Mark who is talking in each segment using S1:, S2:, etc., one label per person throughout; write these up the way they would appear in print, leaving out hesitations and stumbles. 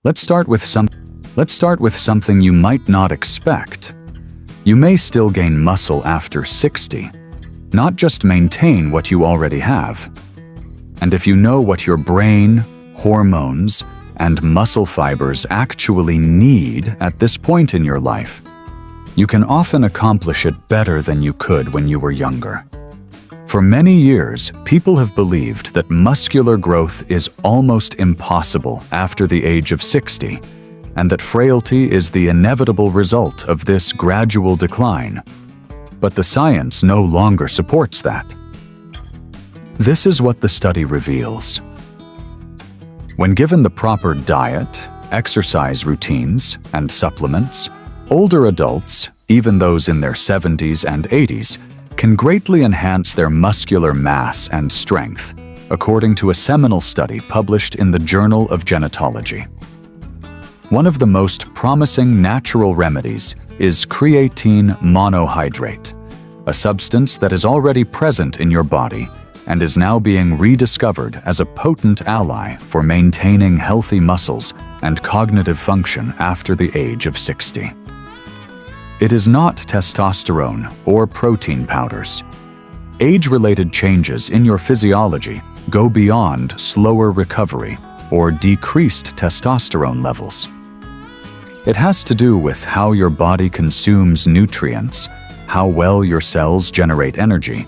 S1: Let's start with something you might not expect. You may still gain muscle after 60, not just maintain what you already have. And if you know what your brain, hormones, and muscle fibers actually need at this point in your life, you can often accomplish it better than you could when you were younger. For many years, people have believed that muscular growth is almost impossible after the age of 60, and that frailty is the inevitable result of this gradual decline. But the science no longer supports that. This is what the study reveals. When given the proper diet, exercise routines, and supplements, older adults, even those in their 70s and 80s, can greatly enhance their muscular mass and strength, according to a seminal study published in the Journal of Genetology. One of the most promising natural remedies is creatine monohydrate, a substance that is already present in your body and is now being rediscovered as a potent ally for maintaining healthy muscles and cognitive function after the age of 60. It is not testosterone or protein powders. Age-related changes in your physiology go beyond slower recovery or decreased testosterone levels. It has to do with how your body consumes nutrients, how well your cells generate energy,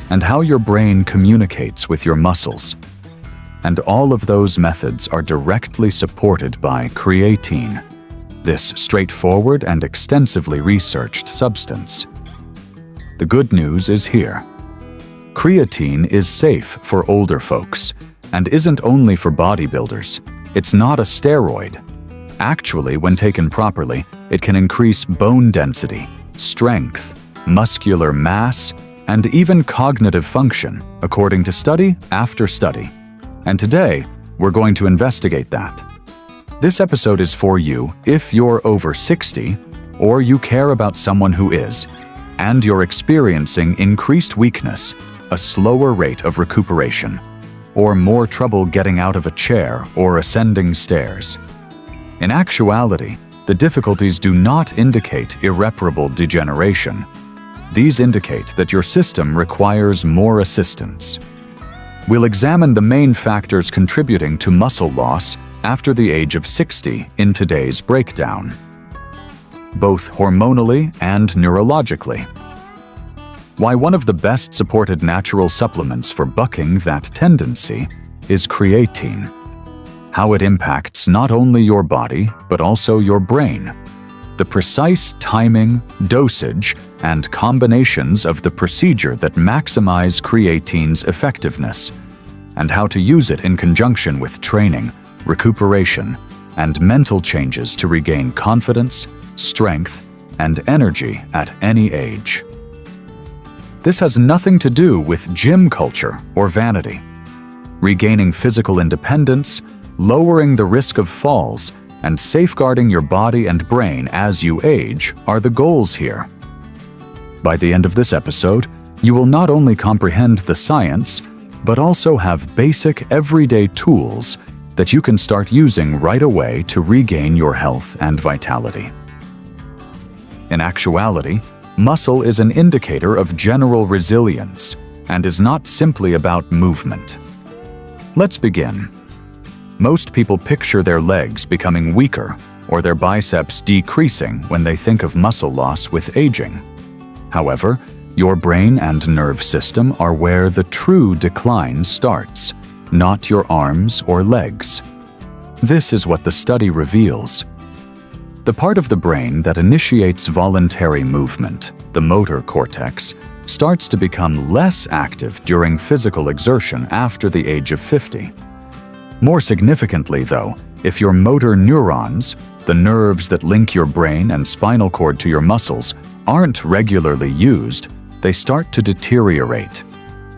S1: and how your brain communicates with your muscles. And all of those methods are directly supported by creatine, this straightforward and extensively researched substance. The good news is here. Creatine is safe for older folks and isn't only for bodybuilders. It's not a steroid. Actually, when taken properly, it can increase bone density, strength, muscular mass, and even cognitive function, according to study after study. And today, we're going to investigate that. This episode is for you if you're over 60, or you care about someone who is, and you're experiencing increased weakness, a slower rate of recuperation, or more trouble getting out of a chair or ascending stairs. In actuality, the difficulties do not indicate irreparable degeneration. These indicate that your system requires more assistance. We'll examine the main factors contributing to muscle loss after the age of 60 in today's breakdown, both hormonally and neurologically. Why one of the best supported natural supplements for bucking that tendency is creatine. How it impacts not only your body, but also your brain. The precise timing, dosage, and combinations of the procedure that maximize creatine's effectiveness, and how to use it in conjunction with training, recuperation, and mental changes to regain confidence, strength, and energy at any age. This has nothing to do with gym culture or vanity. Regaining physical independence, lowering the risk of falls, and safeguarding your body and brain as you age are the goals here. By the end of this episode, you will not only comprehend the science, but also have basic everyday tools that you can start using right away to regain your health and vitality. In actuality, muscle is an indicator of general resilience and is not simply about movement. Let's begin. Most people picture their legs becoming weaker or their biceps decreasing when they think of muscle loss with aging. However, your brain and nerve system are where the true decline starts, not your arms or legs. This is what the study reveals. The part of the brain that initiates voluntary movement, the motor cortex, starts to become less active during physical exertion after the age of 50. More significantly, though, if your motor neurons, the nerves that link your brain and spinal cord to your muscles, aren't regularly used, they start to deteriorate.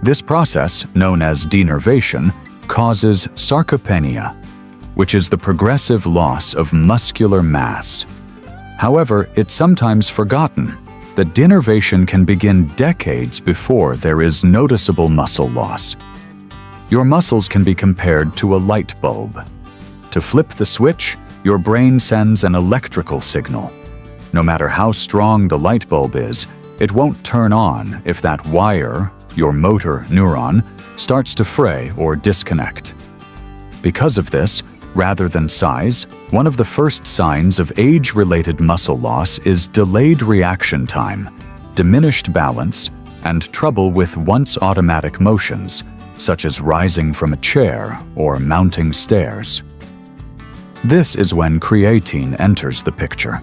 S1: This process, known as denervation, causes sarcopenia, which is the progressive loss of muscular mass. However, it's sometimes forgotten that denervation can begin decades before there is noticeable muscle loss. Your muscles can be compared to a light bulb. To flip the switch, your brain sends an electrical signal. No matter how strong the light bulb is, it won't turn on if that wire, your motor neuron, starts to fray or disconnect. Because of this, rather than size, one of the first signs of age-related muscle loss is delayed reaction time, diminished balance, and trouble with once-automatic motions, such as rising from a chair or mounting stairs. This is when creatine enters the picture.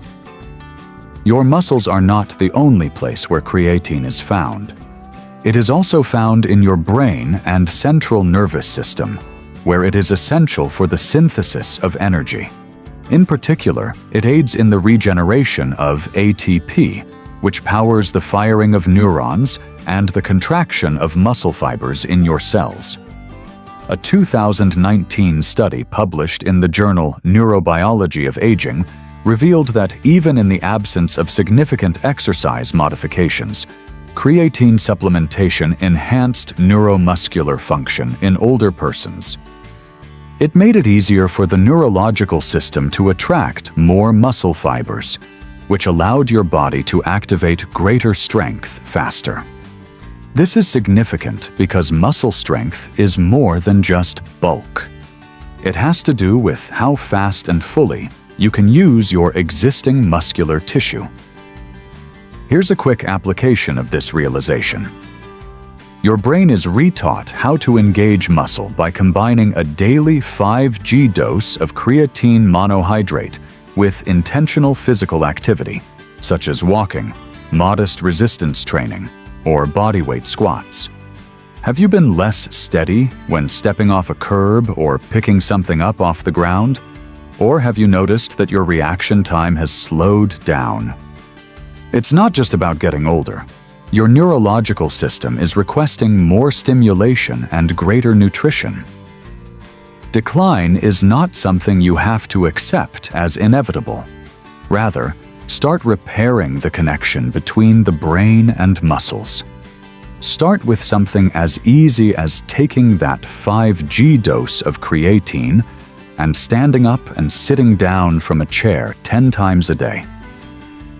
S1: Your muscles are not the only place where creatine is found. It is also found in your brain and central nervous system, where it is essential for the synthesis of energy. In particular, it aids in the regeneration of ATP, which powers the firing of neurons and the contraction of muscle fibers in your cells. A 2019 study published in the journal Neurobiology of Aging revealed that even in the absence of significant exercise modifications, creatine supplementation enhanced neuromuscular function in older persons. It made it easier for the neurological system to attract more muscle fibers, which allowed your body to activate greater strength faster. This is significant because muscle strength is more than just bulk. It has to do with how fast and fully you can use your existing muscular tissue. Here's a quick application of this realization. Your brain is retaught how to engage muscle by combining a daily 5G dose of creatine monohydrate with intentional physical activity, such as walking, modest resistance training, or bodyweight squats. Have you been less steady when stepping off a curb or picking something up off the ground? Or have you noticed that your reaction time has slowed down? It's not just about getting older. Your neurological system is requesting more stimulation and greater nutrition. Decline is not something you have to accept as inevitable. Rather, start repairing the connection between the brain and muscles. Start with something as easy as taking that 5G dose of creatine and standing up and sitting down from a chair 10 times a day.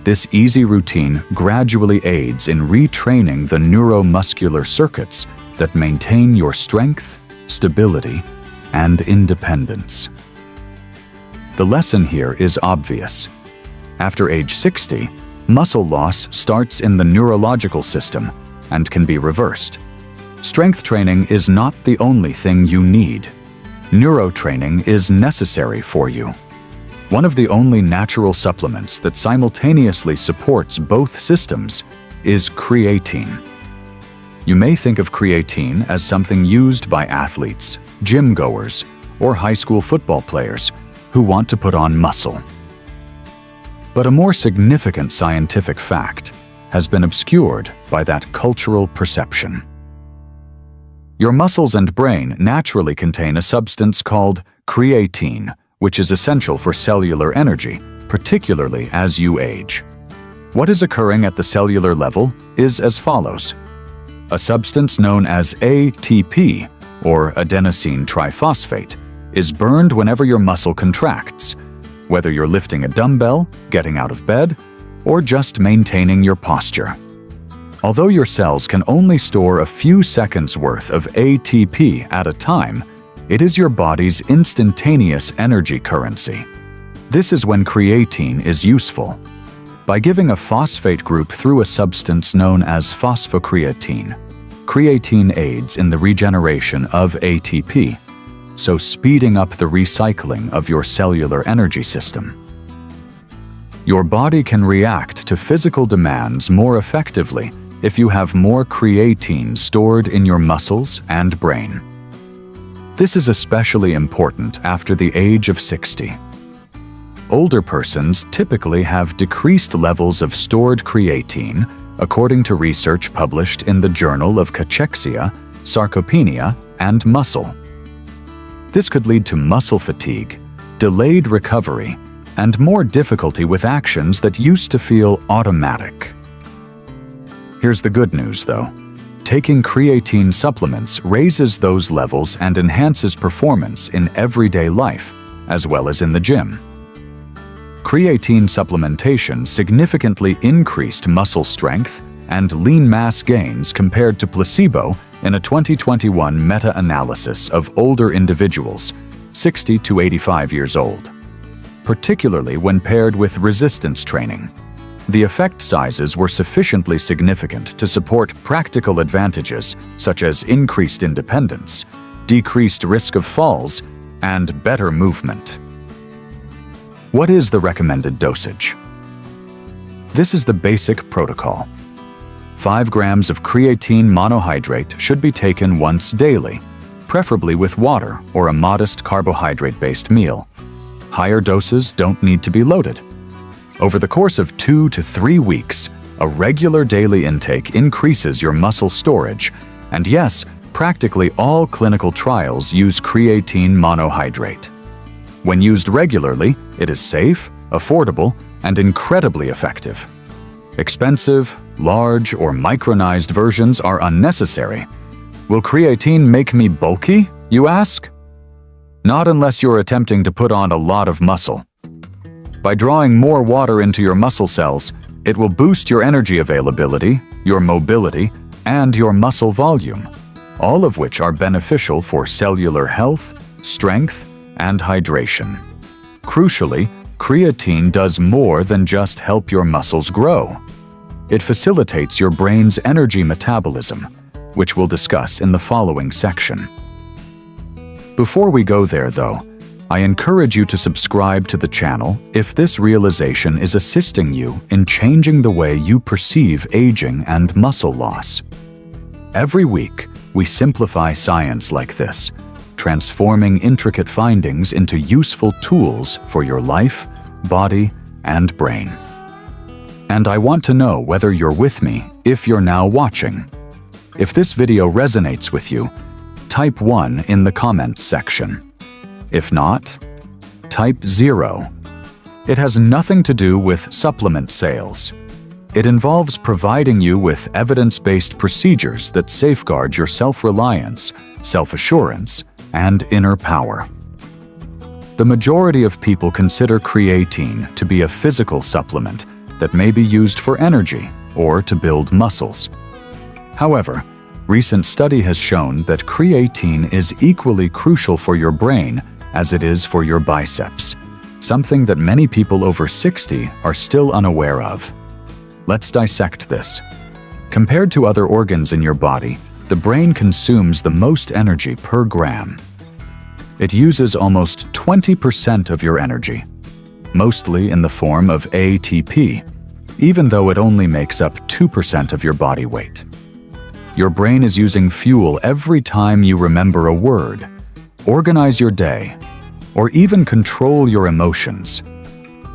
S1: This easy routine gradually aids in retraining the neuromuscular circuits that maintain your strength, stability, and independence. The lesson here is obvious. After age 60, muscle loss starts in the neurological system and can be reversed. Strength training is not the only thing you need. Neurotraining is necessary for you. One of the only natural supplements that simultaneously supports both systems is creatine. You may think of creatine as something used by athletes, gym goers, or high school football players who want to put on muscle. But a more significant scientific fact has been obscured by that cultural perception. Your muscles and brain naturally contain a substance called creatine, which is essential for cellular energy, particularly as you age. What is occurring at the cellular level is as follows. A substance known as ATP, or adenosine triphosphate, is burned whenever your muscle contracts, whether you're lifting a dumbbell, getting out of bed, or just maintaining your posture. Although your cells can only store a few seconds worth of ATP at a time, it is your body's instantaneous energy currency. This is when creatine is useful. By giving a phosphate group through a substance known as phosphocreatine, creatine aids in the regeneration of ATP, so speeding up the recycling of your cellular energy system. Your body can react to physical demands more effectively if you have more creatine stored in your muscles and brain. This is especially important after the age of 60. Older persons typically have decreased levels of stored creatine, according to research published in the Journal of Cachexia, Sarcopenia, and Muscle. This could lead to muscle fatigue, delayed recovery, and more difficulty with actions that used to feel automatic. Here's the good news, though. Taking creatine supplements raises those levels and enhances performance in everyday life, as well as in the gym. Creatine supplementation significantly increased muscle strength and lean mass gains compared to placebo in a 2021 meta-analysis of older individuals, 60 to 85 years old, particularly when paired with resistance training. The effect sizes were sufficiently significant to support practical advantages such as increased independence, decreased risk of falls, and better movement. What is the recommended dosage? This is the basic protocol. 5 grams of creatine monohydrate should be taken once daily, preferably with water or a modest carbohydrate-based meal. Higher doses don't need to be loaded. Over the course of 2 to 3 weeks, a regular daily intake increases your muscle storage, and yes, practically all clinical trials use creatine monohydrate. When used regularly, it is safe, affordable, and incredibly effective. Expensive, large, or micronized versions are unnecessary. Will creatine make me bulky, you ask? Not unless you're attempting to put on a lot of muscle. By drawing more water into your muscle cells, it will boost your energy availability, your mobility, and your muscle volume, all of which are beneficial for cellular health, strength, and hydration. Crucially, creatine does more than just help your muscles grow. It facilitates your brain's energy metabolism, which we'll discuss in the following section. Before we go there, though, I encourage you to subscribe to the channel if this realization is assisting you in changing the way you perceive aging and muscle loss. Every week, we simplify science like this, transforming intricate findings into useful tools for your life, body, and brain. And I want to know whether you're with me if you're now watching. If this video resonates with you, type 1 in the comments section. If not, type 0. It has nothing to do with supplement sales. It involves providing you with evidence-based procedures that safeguard your self-reliance, self-assurance, and inner power. The majority of people consider creatine to be a physical supplement that may be used for energy or to build muscles. However, recent study has shown that creatine is equally crucial for your brain as it is for your biceps, something that many people over 60 are still unaware of. Let's dissect this. Compared to other organs in your body, the brain consumes the most energy per gram. It uses almost 20% of your energy, mostly in the form of ATP, even though it only makes up 2% of your body weight. Your brain is using fuel every time you remember a word, organize your day, or even control your emotions.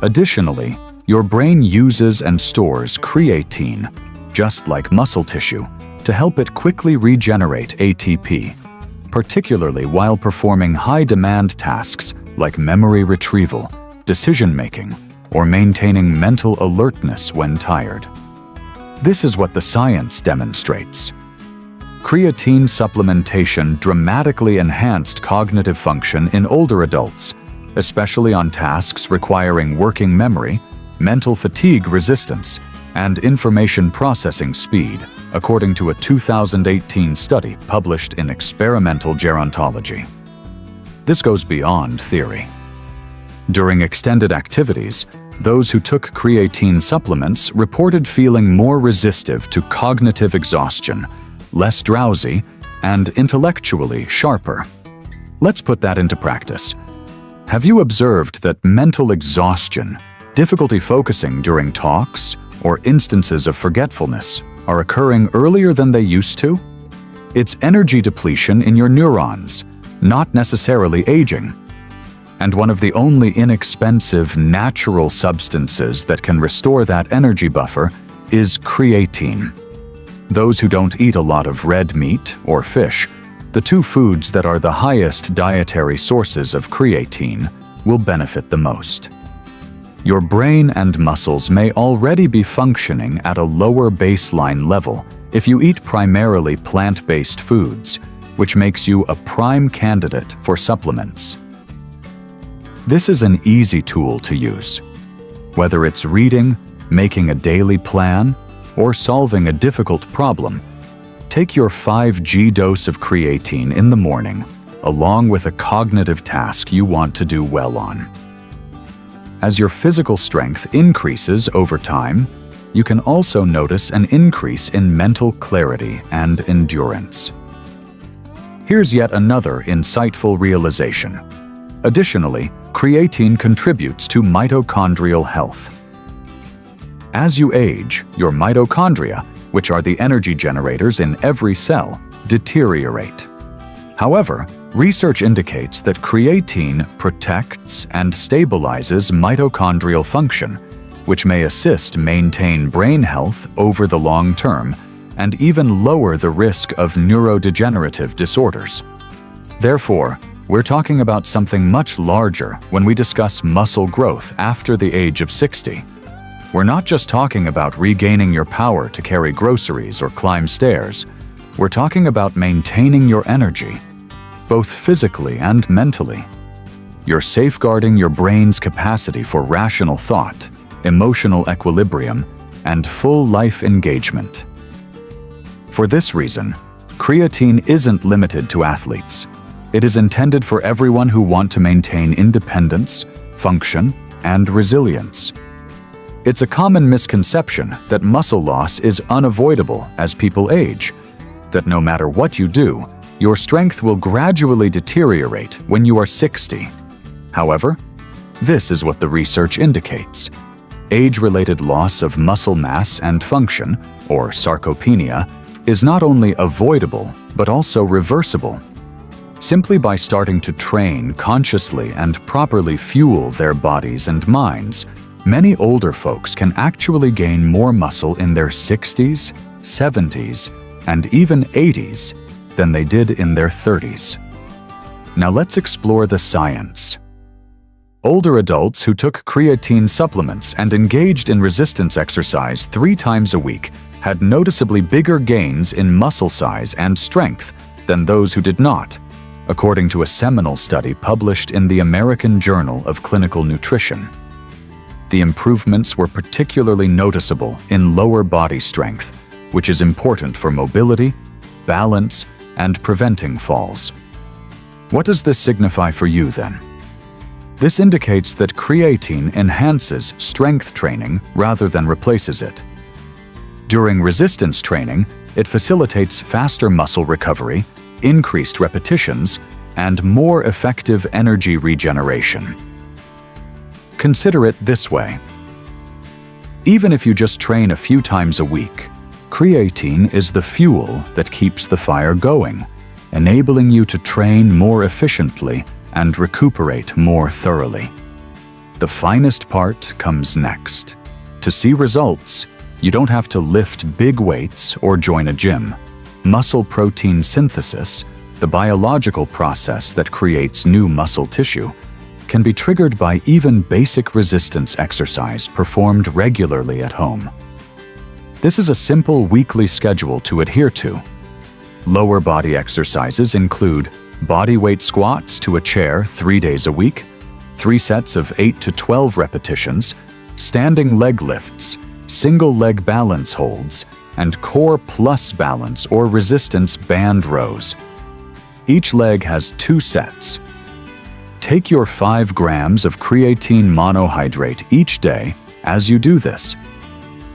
S1: Additionally, your brain uses and stores creatine, just like muscle tissue, to help it quickly regenerate ATP, particularly while performing high-demand tasks like memory retrieval, decision-making, or maintaining mental alertness when tired. This is what the science demonstrates. Creatine supplementation dramatically enhanced cognitive function in older adults, especially on tasks requiring working memory, mental fatigue resistance, and information processing speed, according to a 2018 study published in Experimental Gerontology. This goes beyond theory. During extended activities, those who took creatine supplements reported feeling more resistive to cognitive exhaustion, less drowsy, and intellectually sharper. Let's put that into practice. Have you observed that mental exhaustion, difficulty focusing during talks, or instances of forgetfulness are occurring earlier than they used to? It's energy depletion in your neurons, not necessarily aging. And one of the only inexpensive natural substances that can restore that energy buffer is creatine. Those who don't eat a lot of red meat or fish, the two foods that are the highest dietary sources of creatine, will benefit the most. Your brain and muscles may already be functioning at a lower baseline level if you eat primarily plant-based foods, which makes you a prime candidate for supplements. This is an easy tool to use. Whether it's reading, making a daily plan, or solving a difficult problem, take your 5G dose of creatine in the morning, along with a cognitive task you want to do well on. As your physical strength increases over time, you can also notice an increase in mental clarity and endurance. Here's yet another insightful realization. Additionally, creatine contributes to mitochondrial health. As you age, your mitochondria, which are the energy generators in every cell, deteriorate. However, research indicates that creatine protects and stabilizes mitochondrial function, which may assist maintain brain health over the long term and even lower the risk of neurodegenerative disorders. Therefore, we're talking about something much larger when we discuss muscle growth after the age of 60. We're not just talking about regaining your power to carry groceries or climb stairs. We're talking about maintaining your energy, both physically and mentally. You're safeguarding your brain's capacity for rational thought, emotional equilibrium, and full life engagement. For this reason, creatine isn't limited to athletes. It is intended for everyone who wants to maintain independence, function, and resilience. It's a common misconception that muscle loss is unavoidable as people age, that no matter what you do, your strength will gradually deteriorate when you are 60. However, this is what the research indicates. Age-related loss of muscle mass and function, or sarcopenia, is not only avoidable but also reversible. Simply by starting to train consciously and properly fuel their bodies and minds, many older folks can actually gain more muscle in their 60s, 70s, and even 80s than they did in their 30s. Now let's explore the science. Older adults who took creatine supplements and engaged in resistance exercise 3 times a week had noticeably bigger gains in muscle size and strength than those who did not, according to a seminal study published in the American Journal of Clinical Nutrition. The improvements were particularly noticeable in lower body strength, which is important for mobility, balance, and preventing falls. What does this signify for you then? This indicates that creatine enhances strength training rather than replaces it. During resistance training, it facilitates faster muscle recovery, increased repetitions, and more effective energy regeneration. Consider it this way. Even if you just train a few times a week, creatine is the fuel that keeps the fire going, enabling you to train more efficiently and recuperate more thoroughly. The finest part comes next. To see results, you don't have to lift big weights or join a gym. Muscle protein synthesis, the biological process that creates new muscle tissue, can be triggered by even basic resistance exercise performed regularly at home. This is a simple weekly schedule to adhere to. Lower body exercises include body weight squats to a chair 3 days a week, 3 sets of 8 to 12 repetitions, standing leg lifts, single leg balance holds, and core plus balance or resistance band rows. Each leg has 2 sets. Take your 5 grams of creatine monohydrate each day as you do this.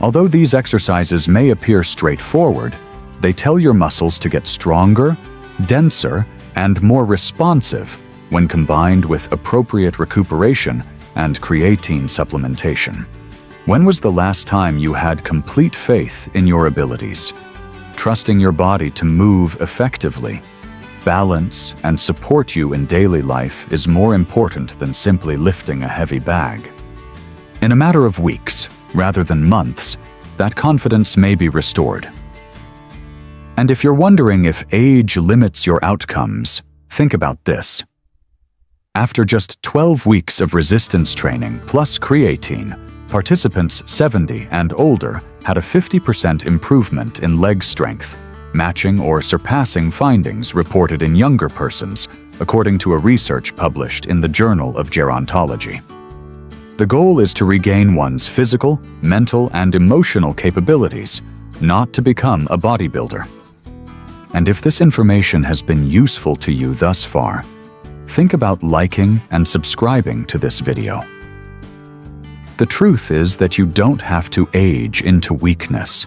S1: Although these exercises may appear straightforward, they tell your muscles to get stronger, denser, and more responsive when combined with appropriate recuperation and creatine supplementation. When was the last time you had complete faith in your abilities, trusting your body to move effectively? Balance and support you in daily life is more important than simply lifting a heavy bag. In a matter of weeks, rather than months, that confidence may be restored. And if you're wondering if age limits your outcomes, think about this. After just 12 weeks of resistance training plus creatine, participants 70 and older had a 50% improvement in leg strength, matching or surpassing findings reported in younger persons, according to a research published in the Journal of Gerontology. The goal is to regain one's physical, mental, and emotional capabilities, not to become a bodybuilder. And if this information has been useful to you thus far, think about liking and subscribing to this video. The truth is that you don't have to age into weakness.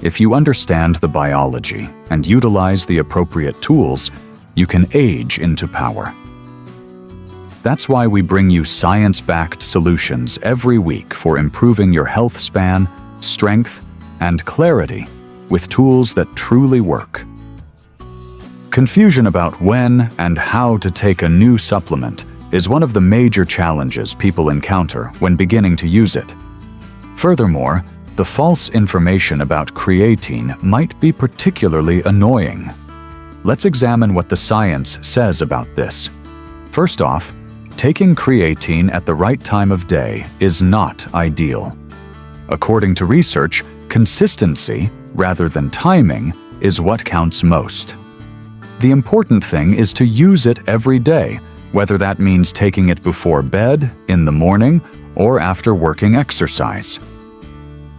S1: If you understand the biology and utilize the appropriate tools, you can age into power. That's why we bring you science-backed solutions every week for improving your health span, strength, and clarity with tools that truly work. Confusion about when and how to take a new supplement is one of the major challenges people encounter when beginning to use it. Furthermore, the false information about creatine might be particularly annoying. Let's examine what the science says about this. First off, taking creatine at the right time of day is not ideal. According to research, consistency, rather than timing, is what counts most. The important thing is to use it every day, whether that means taking it before bed, in the morning, or after working exercise.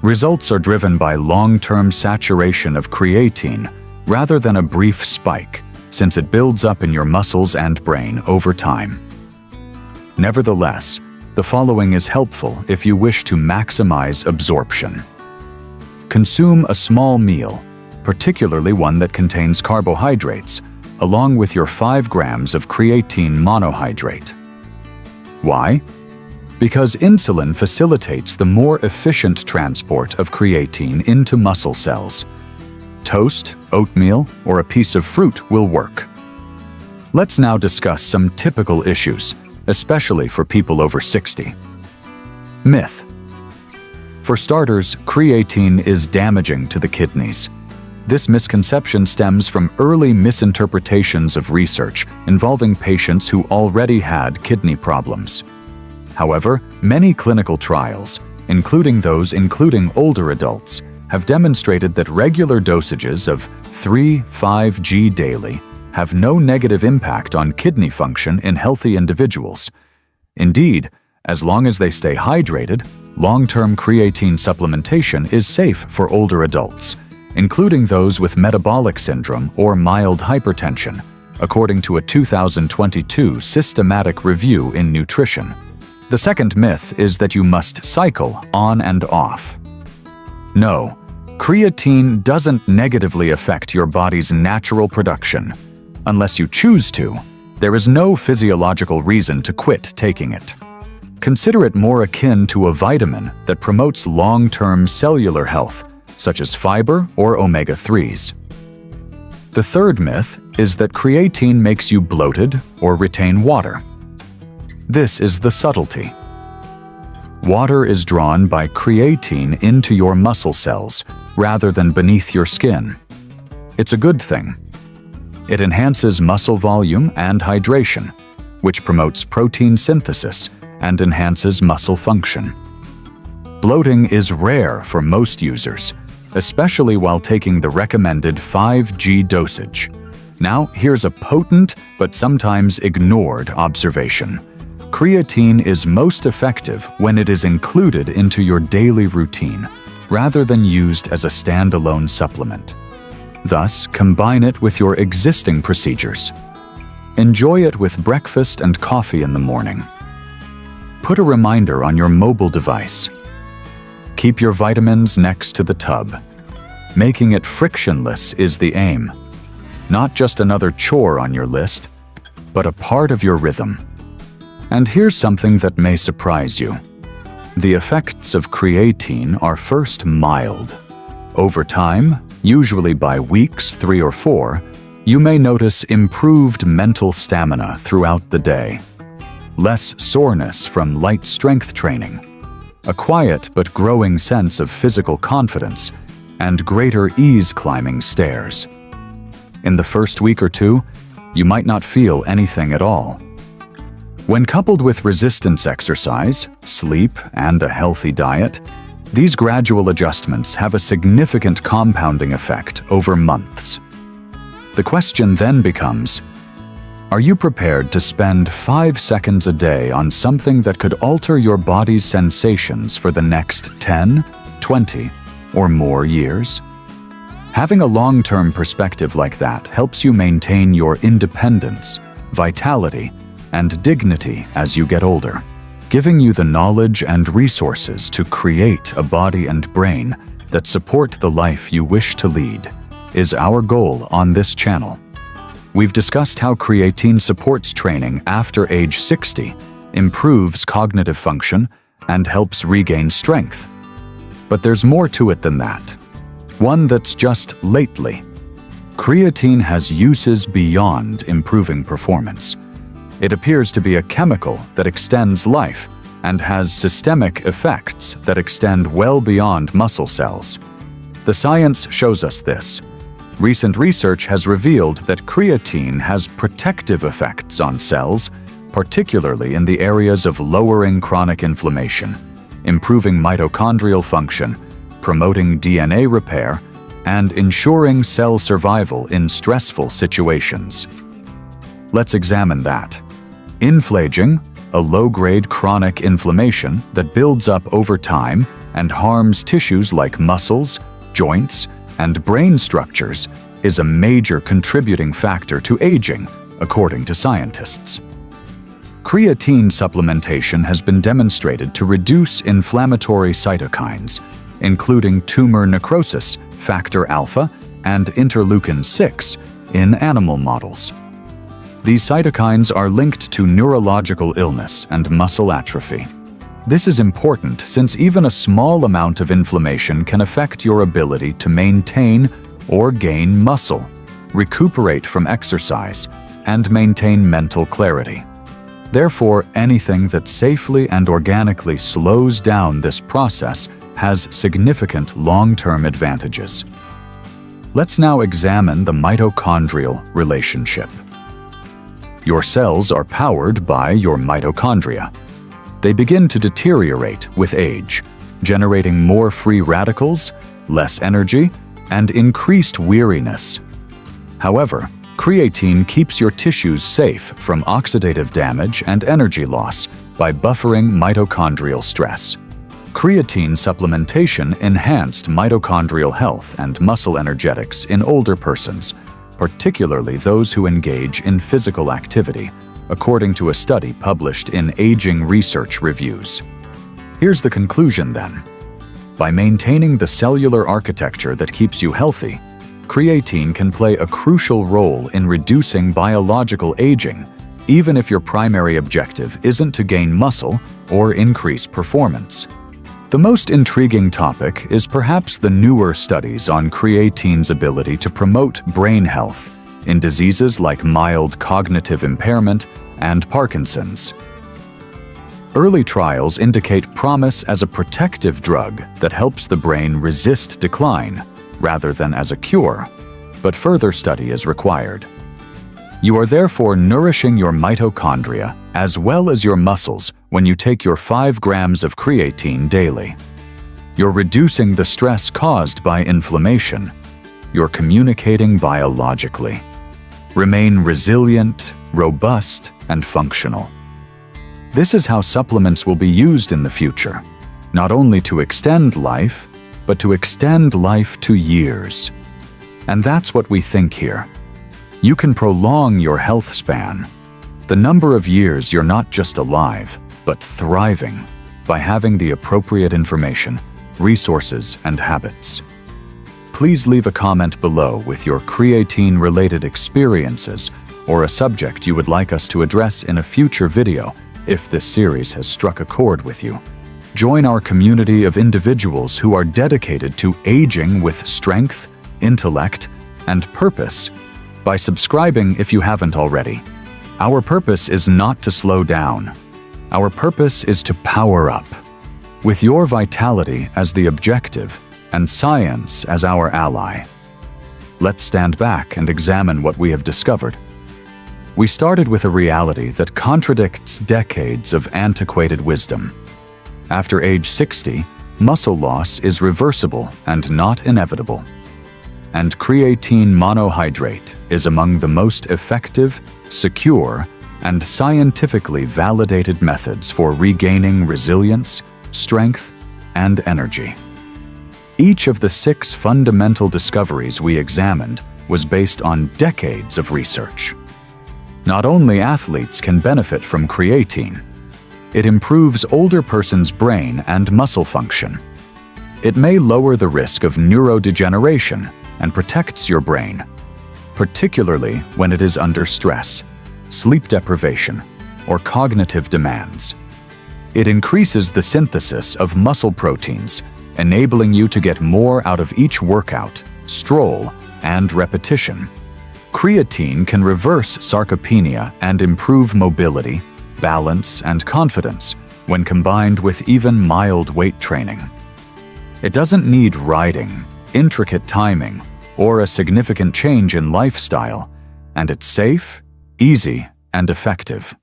S1: Results are driven by long-term saturation of creatine rather than a brief spike, since it builds up in your muscles and brain over time. Nevertheless, the following is helpful if you wish to maximize absorption. Consume a small meal, particularly one that contains carbohydrates, along with your 5 grams of creatine monohydrate. Why? Because insulin facilitates the more efficient transport of creatine into muscle cells. Toast, oatmeal, or a piece of fruit will work. Let's now discuss some typical issues, especially for people over 60. Myth. For starters, creatine is damaging to the kidneys. This misconception stems from early misinterpretations of research involving patients who already had kidney problems. However, many clinical trials, including those including older adults, have demonstrated that regular dosages of 3,5-G daily have no negative impact on kidney function in healthy individuals. Indeed, as long as they stay hydrated, long-term creatine supplementation is safe for older adults, including those with metabolic syndrome or mild hypertension, according to a 2022 systematic review in nutrition. The second myth is that you must cycle on and off. No, creatine doesn't negatively affect your body's natural production. Unless you choose to, there is no physiological reason to quit taking it. Consider it more akin to a vitamin that promotes long-term cellular health, such as fiber or omega-3s. The third myth is that creatine makes you bloated or retain water. This is the subtlety. Water is drawn by creatine into your muscle cells rather than beneath your skin. It's a good thing. It enhances muscle volume and hydration, which promotes protein synthesis and enhances muscle function. Bloating is rare for most users, especially while taking the recommended 5G dosage. Now, here's a potent but sometimes ignored observation. Creatine is most effective when it is included into your daily routine, rather than used as a standalone supplement. Thus, combine it with your existing procedures. Enjoy it with breakfast and coffee in the morning. Put a reminder on your mobile device. Keep your vitamins next to the tub. Making it frictionless is the aim. Not just another chore on your list, but a part of your rhythm. And here's something that may surprise you. The effects of creatine are first mild. Over time, usually by weeks 3 or 4, you may notice improved mental stamina throughout the day. Less soreness from light strength training, a quiet but growing sense of physical confidence, and greater ease climbing stairs. In the first week or 2, you might not feel anything at all. When coupled with resistance exercise, sleep, and a healthy diet, these gradual adjustments have a significant compounding effect over months. The question then becomes, Are you prepared to spend 5 seconds a day on something that could alter your body's sensations for the next 10, 20, or more years? Having a long-term perspective like that helps you maintain your independence, vitality, and dignity as you get older, giving you the knowledge and resources to create a body and brain that support the life you wish to lead, is our goal on this channel. We've discussed how creatine supports training after age 60, improves cognitive function, and helps regain strength. But there's more to it than that. One that's just lately. Creatine has uses beyond improving performance. It appears to be a chemical that extends life and has systemic effects that extend well beyond muscle cells. The science shows us this. Recent research has revealed that creatine has protective effects on cells, particularly in the areas of lowering chronic inflammation, improving mitochondrial function, promoting DNA repair, and ensuring cell survival in stressful situations. Let's examine that. Inflammation, a low-grade chronic inflammation that builds up over time and harms tissues like muscles, joints, and brain structures, is a major contributing factor to aging, according to scientists. Creatine supplementation has been demonstrated to reduce inflammatory cytokines, including tumor necrosis, factor alpha, and interleukin-6 in animal models. These cytokines are linked to neurological illness and muscle atrophy. This is important since even a small amount of inflammation can affect your ability to maintain or gain muscle, recuperate from exercise, and maintain mental clarity. Therefore, anything that safely and organically slows down this process has significant long-term advantages. Let's now examine the mitochondrial relationship. Your cells are powered by your mitochondria. They begin to deteriorate with age, generating more free radicals, less energy, and increased weariness. However, creatine keeps your tissues safe from oxidative damage and energy loss by buffering mitochondrial stress. Creatine supplementation enhanced mitochondrial health and muscle energetics in older persons, particularly those who engage in physical activity, according to a study published in Aging Research Reviews. Here's the conclusion then. By maintaining the cellular architecture that keeps you healthy, creatine can play a crucial role in reducing biological aging, even if your primary objective isn't to gain muscle or increase performance. The most intriguing topic is perhaps the newer studies on creatine's ability to promote brain health in diseases like mild cognitive impairment and Parkinson's. Early trials indicate promise as a protective drug that helps the brain resist decline, rather than as a cure, but further study is required. You are therefore nourishing your mitochondria as well as your muscles when you take your 5 grams of creatine daily. You're reducing the stress caused by inflammation. You're communicating biologically. Remain resilient, robust, and functional. This is how supplements will be used in the future, not only to extend life, but to extend life to years. And that's what we think here. You can prolong your health span, the number of years you're not just alive, but thriving, by having the appropriate information, resources, and habits. Please leave a comment below with your creatine-related experiences or a subject you would like us to address in a future video if this series has struck a chord with you. Join our community of individuals who are dedicated to aging with strength, intellect, and purpose by subscribing if you haven't already. Our purpose is not to slow down. Our purpose is to power up. With your vitality as the objective and science as our ally. Let's stand back and examine what we have discovered. We started with a reality that contradicts decades of antiquated wisdom. After age 60, muscle loss is reversible and not inevitable. and creatine monohydrate is among the most effective, secure, and scientifically validated methods for regaining resilience, strength, and energy. Each of the 6 fundamental discoveries we examined was based on decades of research. Not only athletes can benefit from creatine, it improves older person's brain and muscle function. It may lower the risk of neurodegeneration and protects your brain, particularly when it is under stress, sleep deprivation, or cognitive demands. It increases the synthesis of muscle proteins, enabling you to get more out of each workout, stroll, and repetition. Creatine can reverse sarcopenia and improve mobility, balance, and confidence when combined with even mild weight training. It doesn't need riding, intricate timing, or a significant change in lifestyle, and it's safe, easy, and effective.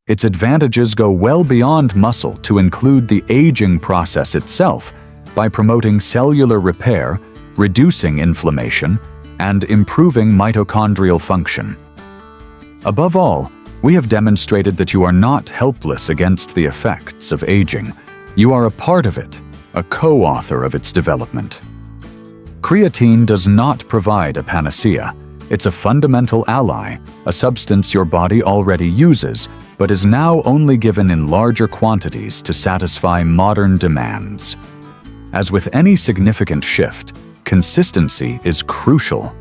S1: Its advantages go well beyond muscle to include the aging process itself by promoting cellular repair, reducing inflammation, and improving mitochondrial function. Above all, we have demonstrated that you are not helpless against the effects of aging. You are a part of it, a co-author of its development. Creatine does not provide a panacea. It's a fundamental ally, a substance your body already uses, but is now only given in larger quantities to satisfy modern demands. As with any significant shift, consistency is crucial.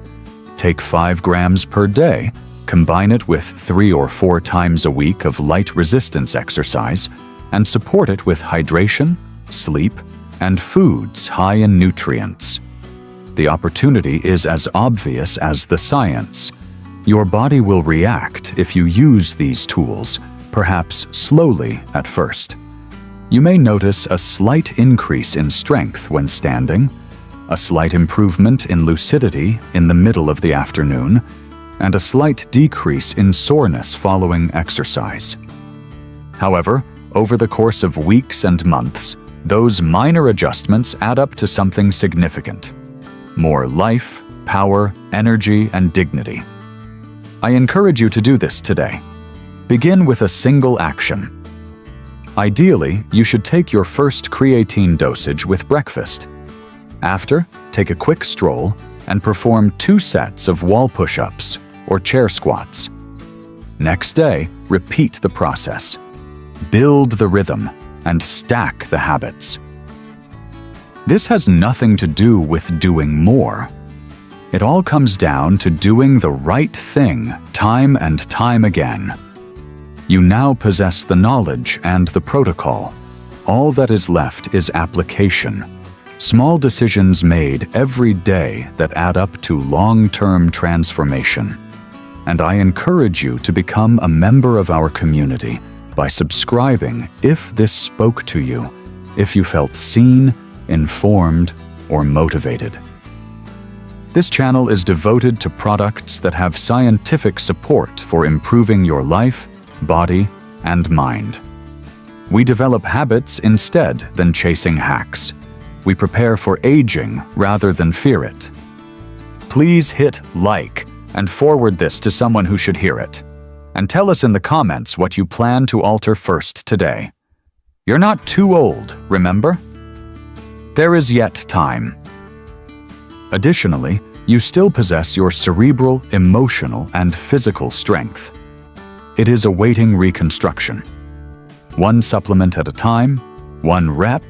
S1: Take 5 grams per day, combine it with 3 or 4 times a week of light resistance exercise, and support it with hydration, sleep, and foods high in nutrients. The opportunity is as obvious as the science. Your body will react if you use these tools, perhaps slowly at first. You may notice a slight increase in strength when standing, a slight improvement in lucidity in the middle of the afternoon, and a slight decrease in soreness following exercise. However, over the course of weeks and months, those minor adjustments add up to something significant. More life, power, energy, and dignity. I encourage you to do this today. Begin with a single action. Ideally, you should take your first creatine dosage with breakfast. After, take a quick stroll and perform 2 sets of wall push-ups or chair squats. Next day, repeat the process. Build the rhythm and stack the habits. This has nothing to do with doing more. It all comes down to doing the right thing time and time again. You now possess the knowledge and the protocol. All that is left is application. Small decisions made every day that add up to long-term transformation. And I encourage you to become a member of our community by subscribing if this spoke to you, if you felt seen, informed, or motivated. This channel is devoted to products that have scientific support for improving your life, body, and mind. We develop habits instead than chasing hacks. We prepare for aging rather than fear it. Please hit like and forward this to someone who should hear it. And tell us in the comments what you plan to alter first today. You're not too old, remember? There is yet time. Additionally, you still possess your cerebral, emotional, and physical strength. It is awaiting reconstruction. One supplement at a time, one rep